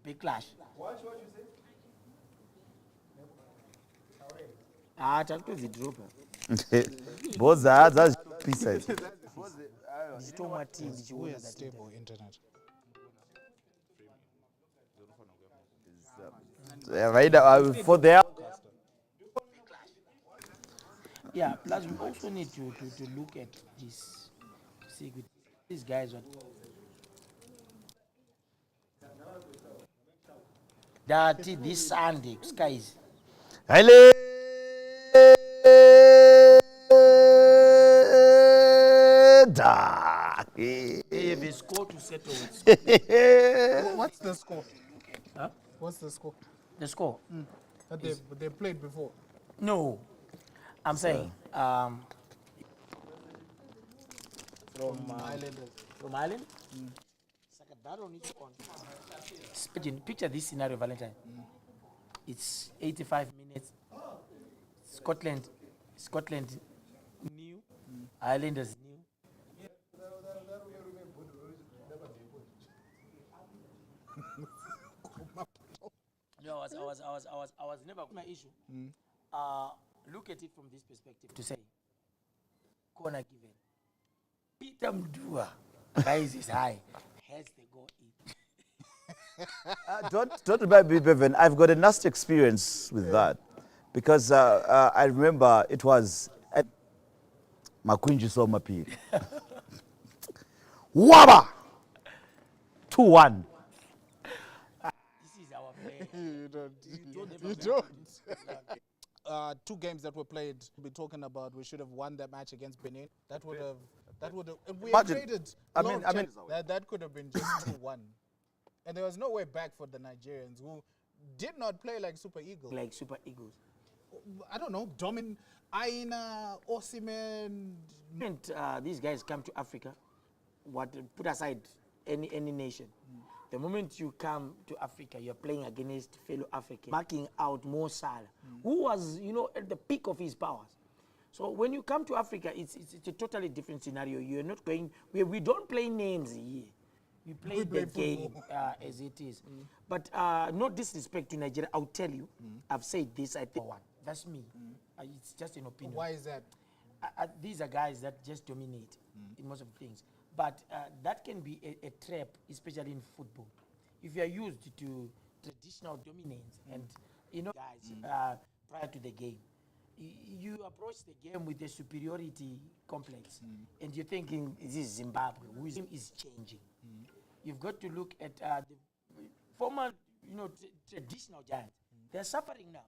backlash. What you say? Just to the drop. Both that's pieces. Who has stable internet? Right for their. Yeah, plus we also need to look at this. See, with these guys, what that this Sunday, skies. Hello. They have a score to settle with. What's the score? Huh? What's the score? The score? That they played before? No, I'm saying from Islanders. From Ireland. That one is on. Picture this scenario, Valentine. It's 85 minutes. Scotland new. Islanders new. No, I was never my issue. Look at it from this perspective to say, corner given. Peter Mdua, guys is high, has the go in. Don't remind me, Bevan. I've got a nasty experience with that because I remember it was at Makunji Somapi. Waba 2-1. This is our player. You don't. Two games that were played. We're talking about we should have won that match against Benin. That would have. If we had traded. That could have been just 2-1. And there was no way back for the Nigerians who did not play like Super Eagles. Like Super Eagles. I don't know. Aina, Osimhen. These guys come to Africa. Put aside any nation. The moment you come to Africa, you're playing against fellow Africans, marking out Mo Salah, who was, at the peak of his powers. So when you come to Africa, it's a totally different scenario. You're not going. We don't play names here. We play the game as it is. But no disrespect to Nigeria, I'll tell you. I've said this. I think one. That's me. It's just an opinion. Why is that? These are guys that just dominate in most of the things. But that can be a trap, especially in football. If you are used to traditional dominance and, guys, prior to the game, you approach the game with a superiority complex. And you're thinking, this is Zimbabwe, whose game is changing. You've got to look at the former, traditional giants. They're suffering now.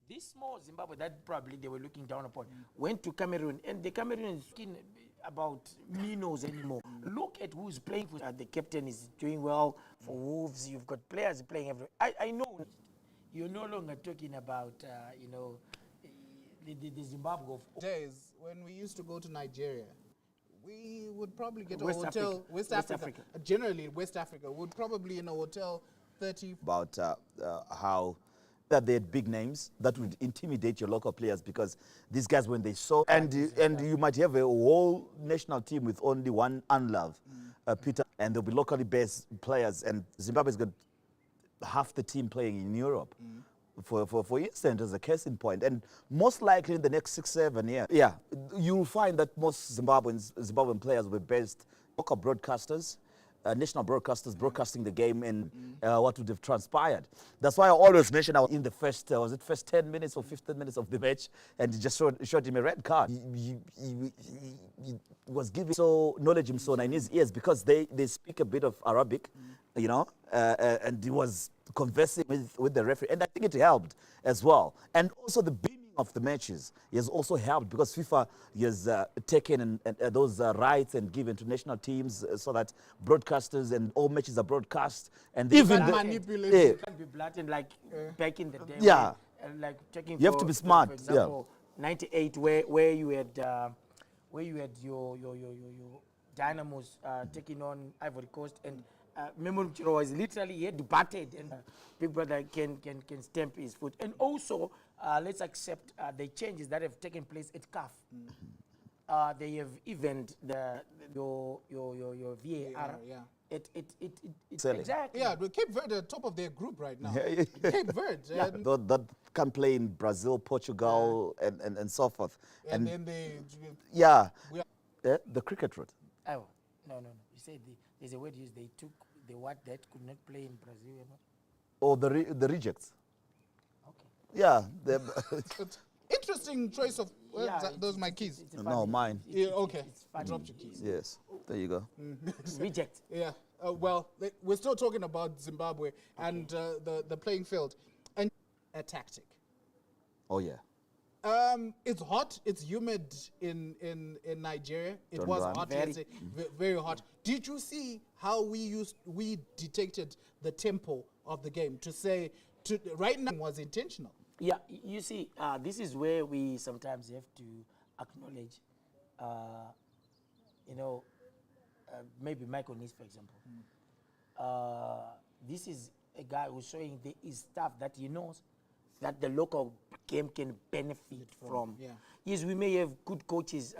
This small Zimbabwe that probably they were looking down upon went to Cameroon, and the Cameroon is talking about minnows anymore. Look at who's playing for the captain is doing well for Wolves. You've got players playing everywhere. I know you're no longer talking about the Zimbabwe of days when we used to go to Nigeria. We would probably get West a hotel. Africa. West Africa. Generally, West Africa would probably in a hotel 30. About how that they had big names that would intimidate your local players because these guys, when they saw, and you might have a whole national team with only one unlove, Peter, and there'll be locally based players, and Zimbabwe's got half the team playing in Europe. For instance, as a case in point, and most likely in the next 6-7 years, you'll find that most Zimbabwean players were based local broadcasters, national broadcasters broadcasting the game and what would have transpired. That's why I always mention I was in the first 10 minutes or 15 minutes of the match, and he just showed him a red card. He was giving knowledge him in his ears because they speak a bit of Arabic, and he was conversing with the referee, and I think it helped as well. And also the beaming of the matches has also helped because FIFA has taken those rights and given to national teams so that broadcasters and all matches are broadcast. And even manipulate. It can't be blatant like back in the day. Yeah. Like checking. You have to be smart. For example, 98, where you had your Dynamos taking on Ivory Coast, and Chirewa was literally debated, and Big Brother can stamp his foot. And also, let's accept the changes that have taken place at CAF. they have evened your VAR. Yeah. It's Selling. exactly. Yeah, but Cape Verde are top of their group right now. Yeah. Cape Verde. And, That can play in Brazil, Portugal, and so forth. and then they... Yeah, We are, the cricket route. Oh, no. You say there's a word used. They took the what that could not play in Brazil. You know? Or the rejects. Okay. Yeah. interesting choice of... those are my keys. It's No, funny. mine. Yeah, okay. It's funny. Dropped your keys. Yes. There you go. Reject. Yeah. Well, we're still talking about Zimbabwe and the playing field. And a tactic. Oh, yeah. It's hot. It's humid in Nigeria. It Don't was run. hot. Very. Let's say, very hot. Did you see how we detected the tempo of the game to say right now was intentional? Yeah, you see, this is where we sometimes have to acknowledge, maybe Michael Nis, for example. This is a guy who's showing there is stuff that he knows that the local game can benefit from. Yeah. Yes, we may have good coaches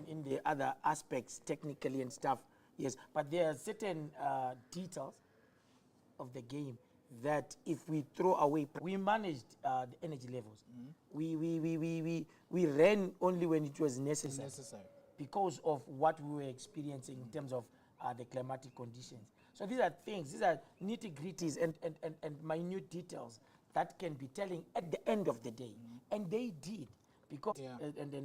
in the other aspects, technically and stuff, yes, but there are certain details of the game that if we throw away, we managed the energy levels. We ran only when it was necessary because of what we were experiencing in terms of the climatic conditions. So these are things, these are nitty-gritties and minute details that can be telling at the end of the day. And they did, because and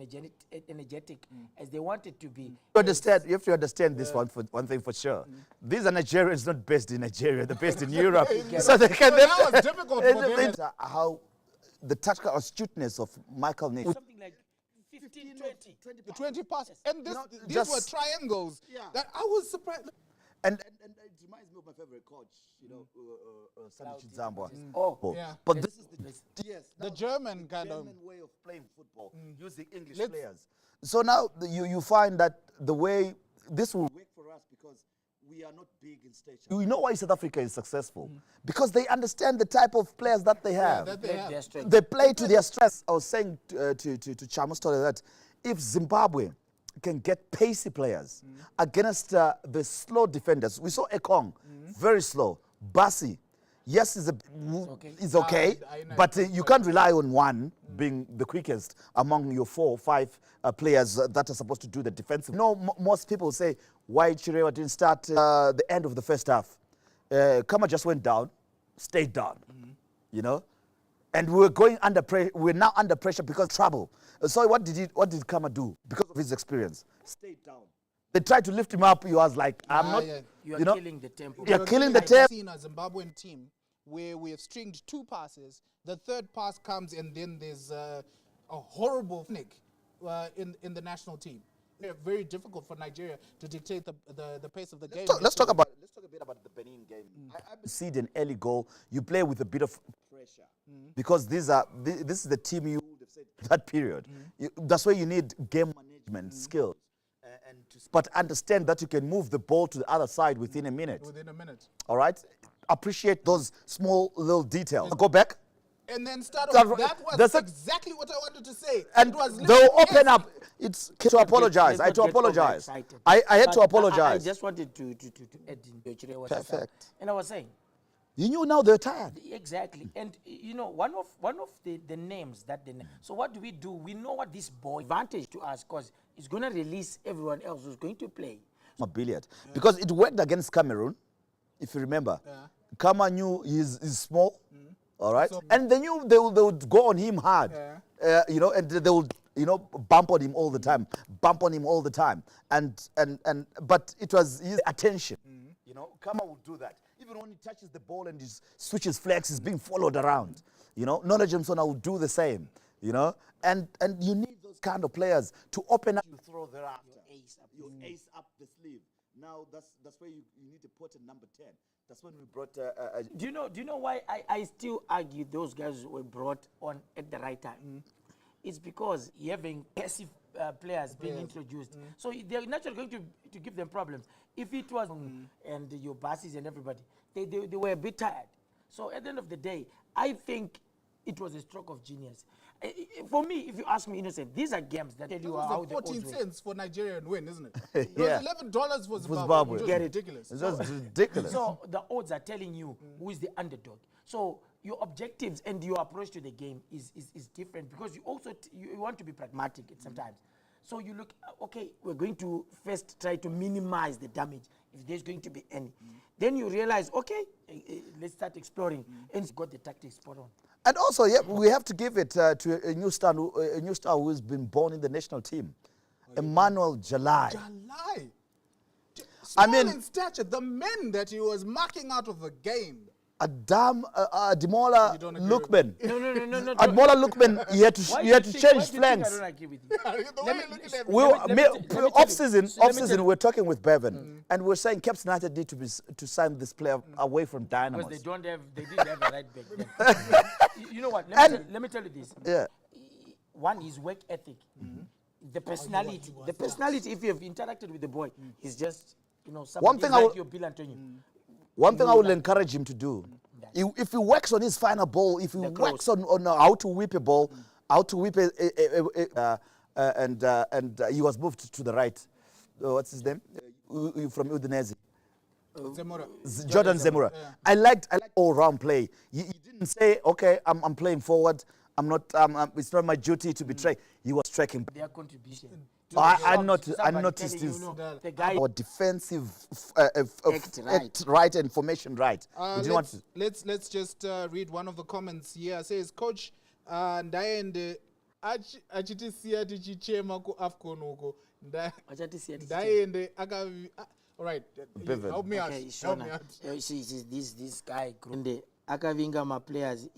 energetic as they wanted to be. You have to understand this one thing for sure. These are Nigerians not based in Nigeria, they're based in Europe. So they can. That was difficult for them. How the tactical astuteness of Michael Nick. Something like 15, 20. The 20 passes. And these just- were triangles. That I was surprised. And it reminds me of my favorite coach, Sandy Chidzambwa. Oh, Yeah. But this is The German kind of... German way of playing football, using English players. So now you find that the way this will work for us because we are not big in stature. You know why South Africa is successful? Because they understand the type of players that they have. that they have. their strength. They play to their strengths. I was saying to Chamo's story that if Zimbabwe can get pacey players against the slow defenders, we saw Ekong, very slow. Basi, yes, is okay, I know. but you can't rely on one being the quickest among your 4 or 5 players that are supposed to do the defensive. Most people say why Chirewa didn't start the end of the first half. Kama just went down, stayed down, and we're going under pressure. We're now under pressure because of trouble. So what did Kama do? Because of his experience, stayed down. They tried to lift him up. He was like, "I'm not." Yeah. You are killing the tempo. You're killing the I've tempo. seen a Zimbabwean team where we have stringed 2 passes. The third pass comes and then there's a horrible nick in the national team. It's very difficult for Nigeria to dictate the pace of the game. Let's talk a bit about the Benin game. I see an early goal. You play with a bit of pressure because this is the team you would have said that period. That's where you need game management skills, but understand that you can move the ball to the other side within a minute. Within a minute. All right, appreciate those small little details. Go back. And then start That- off. That was that's it. exactly what I wanted to say. And it was they'll open yes. up. It's to apologize. I had to apologize. I had to apologize. I just wanted to add in Chirewa. Perfect. And I was saying, You knew now they're tired. exactly. And one of the names that so what do? We know what this boy advantage to us because it's going to release everyone else who's going to play. A billiard. Because it worked against Cameroon, if you remember. Kama knew he's small, all right? So- And they knew they would go on him hard, and they would, bump on him all the time, but it was his attention. Kama would do that. Even when he touches the ball and he switches flex, he's being followed around. Knowledge Msona will do the same, and you need those kind of players to open up. You throw thereafter. Your ace up the sleeve. Now that's where you need to put a number 10. That's when we brought. Do you know why I still argue those guys were brought on at the right time? It's because having passive players being introduced, so they're naturally going to give them problems. If it was and your Basis and everybody, they were a bit tired. So at the end of the day, I think it was a stroke of genius. For me, if you ask me, Innocent, these are games that tell you It how was the odds 14 were. cents for Nigerian win, isn't it? It Yeah. was $11 for Zimbabwe. Zimbabwe. It was Get it? ridiculous. It's just ridiculous. So the odds are telling you who is the underdog. So your objectives and your approach to the game is different because you also you want to be pragmatic at sometimes. So you look, okay, we're going to first try to minimize the damage if there's going to be any. Then you realize, okay, let's start exploring, and it's got the tactics spot on. And also, yeah, we have to give it to a new star who's been born in the national team, Emmanuel Jalai. Jalai. I Small mean- in stature, the men that he was marking out of the game. Ademola You don't agree with Lookman. No. Ademola Lookman, he had to, Why he do had you to think- change why do you think I flanks. don't agree with you? The way Let you me- look at them. We Let me tell you off-season, so let me tell you. we're talking with Bevan, and we're saying Caps United need to sign this player away from Because Dynamos. they didn't have a right back then. You know what? Let me tell you this. Yeah. One is work ethic. The personality. The personality, if you have interacted with the boy, is just, somebody thing like I will- your Bill Antonio. One thing I will encourage him to do, if he works on his final ball, if he works on how to whip a ball, how to whip and he was moved to the right. What's his name? From Udinese. Zemura. Jordan Zemura. Yeah. I liked all-round play. He didn't say, okay, I'm playing forward. I'm not. It's not my duty to betray. He was tracking. Their contribution. I Somebody noticed telling this. you, the guy Our defensive Act right. act right and formation right. We didn't want to. Let's just read one of the comments here. It says, Coach, ndaende achiti siya tichichema ku AFCON uko. Wachati siya tichichema. Ndaende akavi. All right, Bevan. help me out. Okay, Help me Shona. out. This guy. Grunde akavinga my players.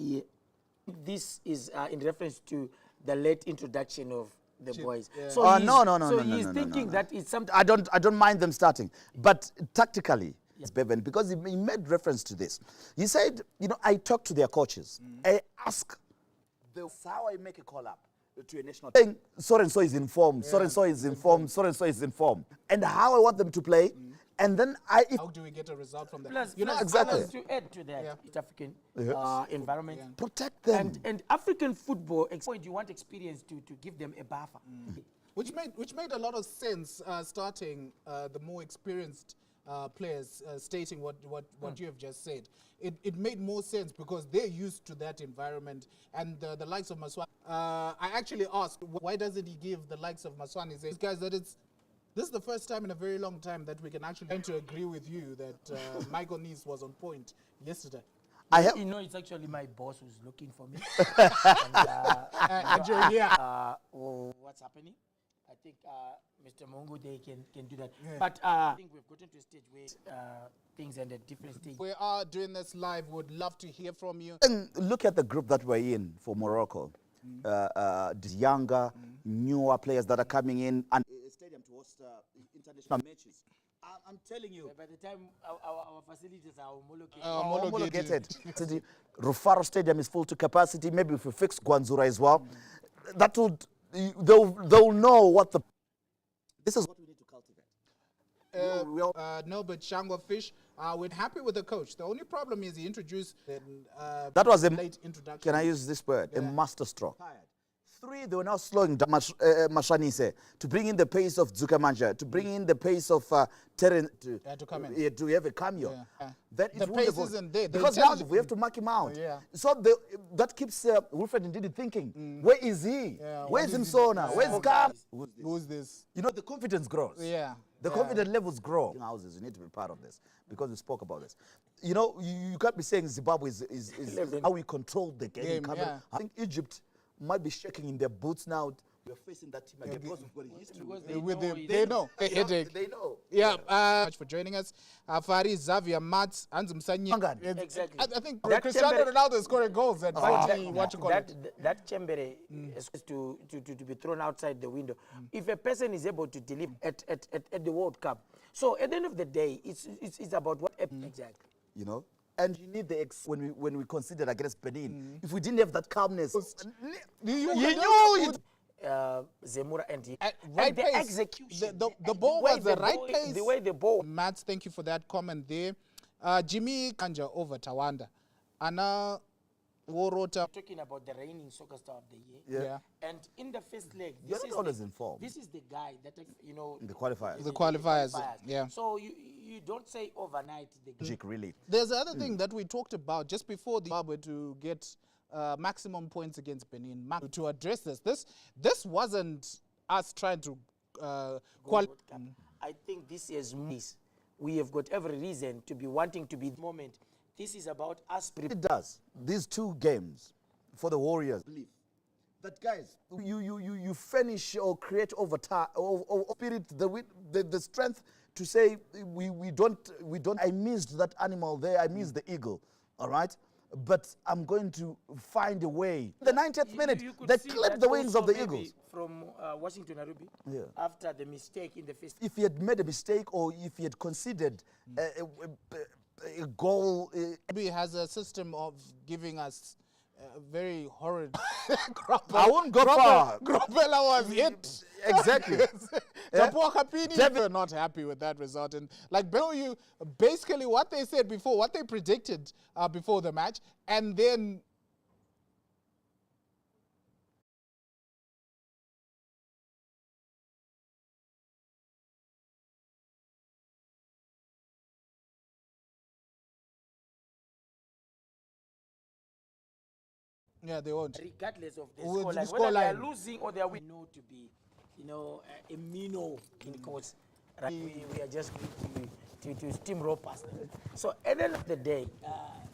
This is in reference to the late introduction of the boys. Yeah. So Oh, he's- no. So no, he's no, thinking no. that it's something. I don't mind them starting, but tactically, it's Bevan because he made reference to this. He said, I talked to their coaches. I ask, how I make a call up to a national team. So and so is informed. So and so is informed. So and so is informed, and how I want them to play, and then How do we get a result from that? Plus, exactly. plus to add to that, Yeah. East African environment. protect them. And African football, you want experience to give them a buffer. Which made a lot of sense, starting the more experienced players stating what you have just said. It made more sense because they're used to that environment, and the likes of Maswani. I actually asked, why doesn't he give the likes of Maswani? He says, guys, this is the first time in a very long time that we can actually come to agree with you that Michael Nice was on point yesterday. It's actually my boss who's looking for me. What's happening? I think Mr. Mungu they can do that. Yeah. But I think we've gotten to a stage where things are at a different stage. We are doing this live. Would love to hear from you. And look at the group that we're in for Morocco. The younger, newer players that are coming in and a stadium to host international matches. I'm telling you. By the time our facilities are homologated, Homologated. The Rufaro Stadium is full to capacity. Maybe if we fix Guanzura as well, that would they'll know what the. This is what we need to cultivate. No, but Shango Fish, we're happy with the coach. The only problem is he introduced That was a late introduction. Can I use this word? A master stroke. 3, they were now slowing down Mashanise to bring in the pace of Zukamanja, to bring in the pace of Terren to come in. To have a cameo. Yeah. That is The pace wonderful. isn't there. The Because now intelligence- we have to mark him out. Yeah. So that keeps Wilfred Ndidi thinking, where is he? Yeah, Where's what is Imsona? he- Where's Yeah. Cam? Who's this? The confidence grows. Yeah. The confidence levels grow. Houses, you need to be part of this because we spoke about this. You can't be saying Zimbabwe is how we control the game. Yeah. I think Egypt might be shaking in their boots now. We're facing that team again because we've got a history. Because They know. A headache. They know. Yeah. Much for joining us. Fari, Xavier, Mats, and Msanyi. Exactly. I think That Cristiano Chembere- Ronaldo is scoring goals at 40, that Chembere is to be thrown outside the window. If a person is able to deliver at the World Cup, so at the end of the day, it's about what exactly. And you need when we considered against Benin, if we didn't have that calmness, you knew it. Zemura and he right and the pace. execution. The ball was the right pace. The way the ball. Mats, thank you for that comment there. Jimmy Kanja over Tawanda. And Warota. Talking about the reigning soccer star of the year. Yeah. And in the first leg, You're not always informed. This is the guy that, you know, The qualifiers. The qualifiers, yeah. So you don't say overnight the Logic, really. There's the other thing that we talked about just before the Zimbabwe to get maximum points against Benin. To address this wasn't us trying to qualify. I think this is we have got every reason to be wanting to be the moment. This is about us. It does. These two games for the Warriors. Believe that, guys, you furnish or create over time or spirit the strength to say we don't. I missed that animal there. I missed the eagle. All right. But I'm going to find a way. The 90th minute, they clipped the wings of the Eagles. From Washington, Nairobi, after the mistake in the first. If he had made a mistake or if he had considered a goal. Maybe has a system of giving us very horrid. I won't go far. Gropela was it. Exactly. We're not happy with that result. And like you basically what they said before, what they predicted before the match, and then yeah, they won't. Regardless of the With scoreline, the whether they are scoreline. losing or they are winning, know to be, you know, a minnow in quotes. Right? We are just going to steamroll past them. So at the end of the day,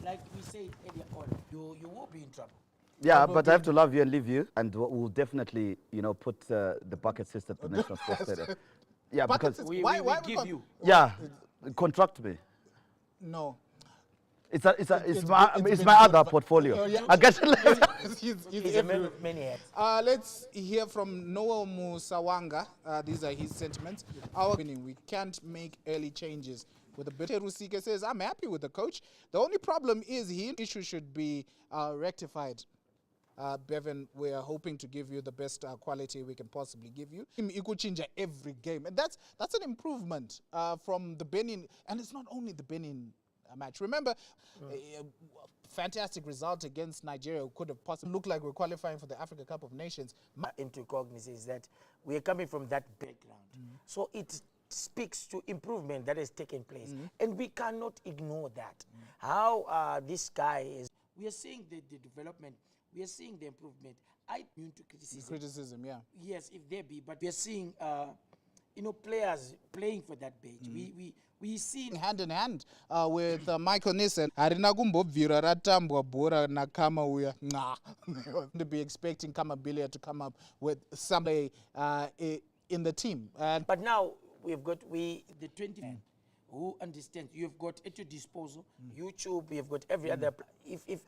like we said earlier on, you will be in trouble. Yeah, but I have to love you and leave you, and we'll definitely, you know, put the bucket system at the National Sports Stadium. Yeah, because Why give you? yeah, contract me. No. It's my other portfolio. Yeah. I guess He's a man with many hats. Let's hear from Noel Musawanga. These are his sentiments. Our opinion, we can't make early changes. With the better Rusike says, I'm happy with the coach. The only problem is his issue should be rectified. Bevan, we are hoping to give you the best quality we can possibly give you. You could change every game. And that's an improvement from the Benin. And it's not only the Benin match. Remember, a fantastic result against Nigeria could have possibly looked like we're qualifying for the Africa Cup of Nations. Into cognizance that we are coming from that background. So it speaks to improvement that has taken place. And we cannot ignore that. How this guy is, we are seeing the development, we are seeing the improvement. I immune to criticism. Criticism, yeah. Yes, if there be, but we are seeing, you know, players playing for that page. We see hand in hand with Michael Nissen. Harina kumbobvira ratambwa bhora nakama uya. Nah. To be expecting Kamabilia to come up with somebody in the team. But now we've got the 20 men who understand. You've got at your disposal YouTube. You've got every other. If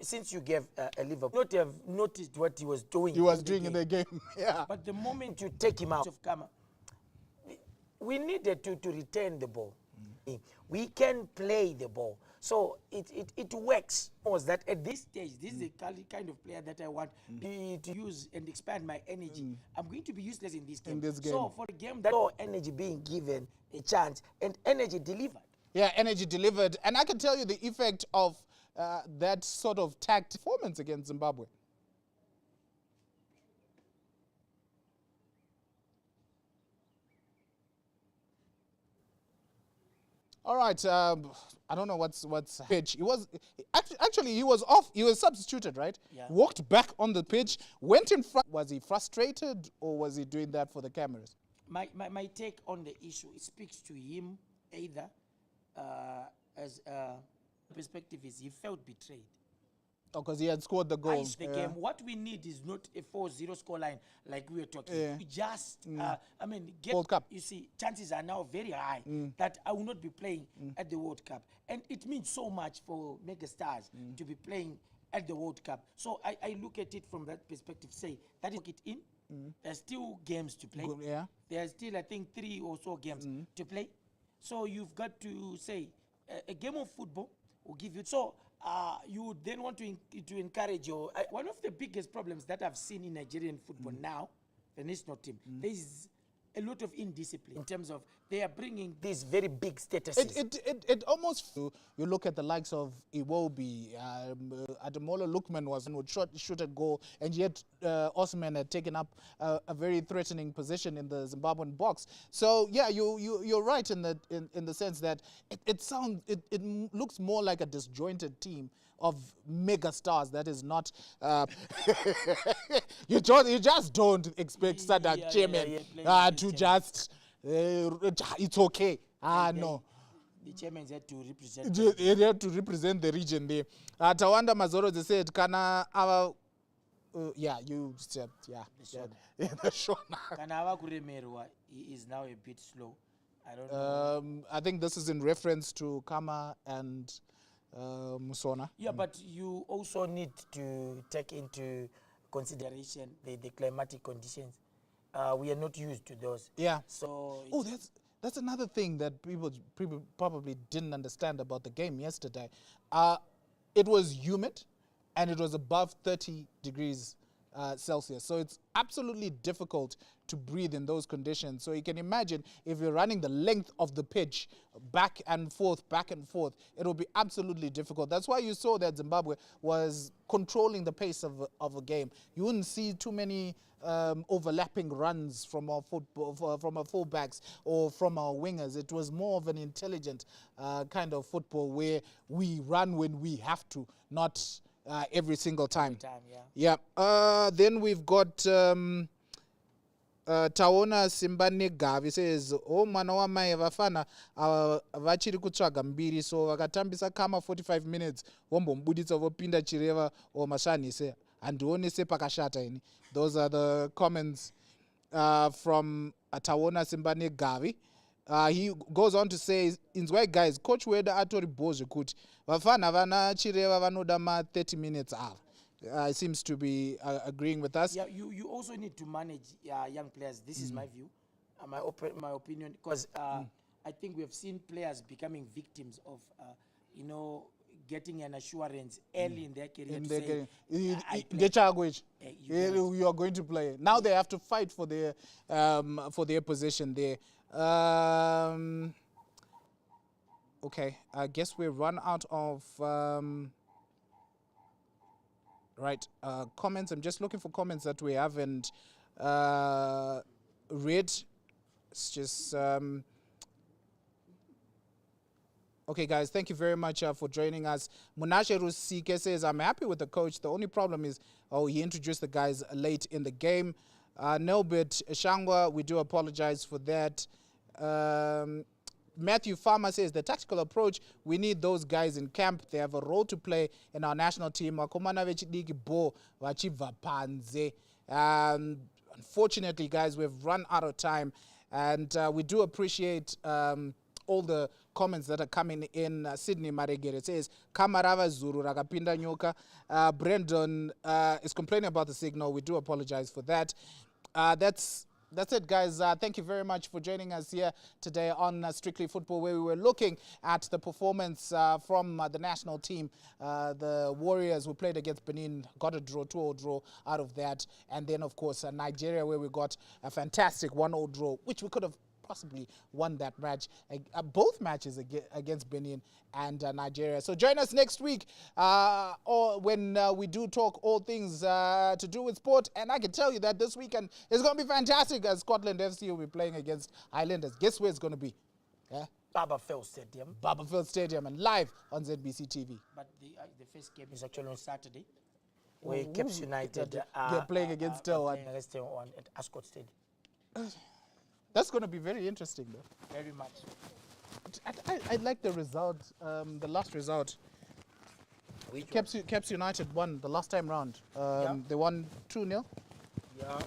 since you gave a Liverpool, not have noticed what he was doing. He was doing in the game. Yeah. But the moment you take him out of Kama, we needed to return the ball. We can play the ball. So it works. Was that at this stage, this is the kind of player that I want to use and expand my energy. I'm going to be useless in this game. In this game. So for a game that all energy being given a chance and energy delivered. Yeah, energy delivered. And I can tell you the effect of that sort of tact performance against Zimbabwe. All right, I don't know what's pitch. He was actually he was off. He was substituted, right? Yeah. Walked back on the pitch, went in front. Was he frustrated or was he doing that for the cameras? My take on the issue, it speaks to him either as a perspective is he felt betrayed. Oh, because he had scored the goal. The game. What we need is not a 4-0 scoreline like we were talking. Yeah. We just, I mean, World Cup. You see, chances are now very high that I will not be playing at the World Cup. And it means so much for mega stars to be playing at the World Cup. So I look at it from that perspective, say, that is it in. There's still games to play. Good, yeah. There's still, I think, 3 or so games to play. So you've got to say, a game of football will give you. So you would then want to encourage your. One of the biggest problems that I've seen in Nigerian football now, the national team, there is a lot of indiscipline in terms of they are bringing these very big statuses. It almost, you look at the likes of Iwobi, Ademola Lookman would shoot a goal, and yet Osman had taken up a very threatening position in the Zimbabwean box. So yeah, you're right in the sense that it looks more like a disjointed team of mega stars. That is not you just don't expect Sadak chairman to just it's okay. No. The chairman had to represent. He had to represent the region there. Tawanda Mazoro they said, "Kana our yeah, you said yeah, the Shona. Kana Kuremerwa is now a bit slow. I don't know. I think this is in reference to Kama and Musona. Yeah, but you also need to take into consideration the climatic conditions. We are not used to those. Yeah. So that's another thing that people probably didn't understand about the game yesterday. It was humid, and it was above 30 degrees Celsius. So it's absolutely difficult to breathe in those conditions. So you can imagine if you're running the length of the pitch back and forth, it will be absolutely difficult. That's why you saw that Zimbabwe was controlling the pace of a game. You wouldn't see too many overlapping runs from our fullbacks or from our wingers. It was more of an intelligent kind of football where we run when we have to, not every single time. Yeah. Then we've got Taona Simbane Gavi says, "Oh mwana wa mai vafana vachiri kutsvaga mbiri so vakatambisa kama 45 minutes vombomubuditsa vopinda Chirewa or mashanise handione sepakashata ini." Those are the comments from Taona Simbane Gavi. He goes on to say, "Inzwai guys, coach weda atori bozve kuti vafana vana Chirewa vanoda ma 30 minutes ava." Seems to be agreeing with us. Yeah, you also need to manage young players. This is my view, my opinion, because I think we have seen players becoming victims of, getting an assurance early in their career to say, you are going to play. Now they have to fight for their position there. Okay, I guess we've run out of comments. I'm just looking for comments that we haven't read. It's just okay, guys, thank you very much for joining us. Munashe Rusike says, "I'm happy with the coach. The only problem is, he introduced the guys late in the game." Nelbert Shangwa, we do apologize for that. Matthew Farmer says, "The tactical approach, we need those guys in camp. They have a role to play in our national team." Unfortunately, guys, we've run out of time, and we do appreciate all the comments that are coming in. Sydney Maregere says, "Kamarava Zuru rakapinda nyoka." Brendan is complaining about the signal. We do apologize for that. That's it, guys. Thank you very much for joining us here today on Strictly Football, where we were looking at the performance from the national team. The Warriors, who played against Benin, got a draw, 2-0 draw out of that. And then, of course, Nigeria, where we got a fantastic 1-0 draw, which we could have possibly won that match, both matches against Benin and Nigeria. So join us next week or when we do talk all things to do with sport. And I can tell you that this weekend is going to be fantastic, as Scotland FC will be playing against Highlanders. Guess where it's going to be? Yeah? Barberfield Stadium. Barberfield Stadium, and live on ZBC TV. But the first game is actually on Saturday, where Caps United they're playing against Telwan at Ascot Stadium. That's going to be very interesting, though. Very much. I like the result, the last result. Caps United won the last time round. They won 2-0. Yeah.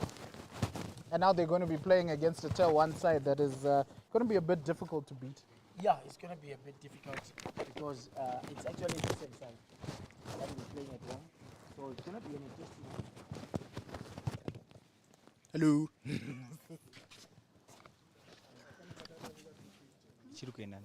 And now they're going to be playing against a Telwan side that is going to be a bit difficult to beat. Yeah, it's going to be a bit difficult because it's actually the same side that we're playing at home. So it's going to be an interesting one. Hello. Chiri kuenda.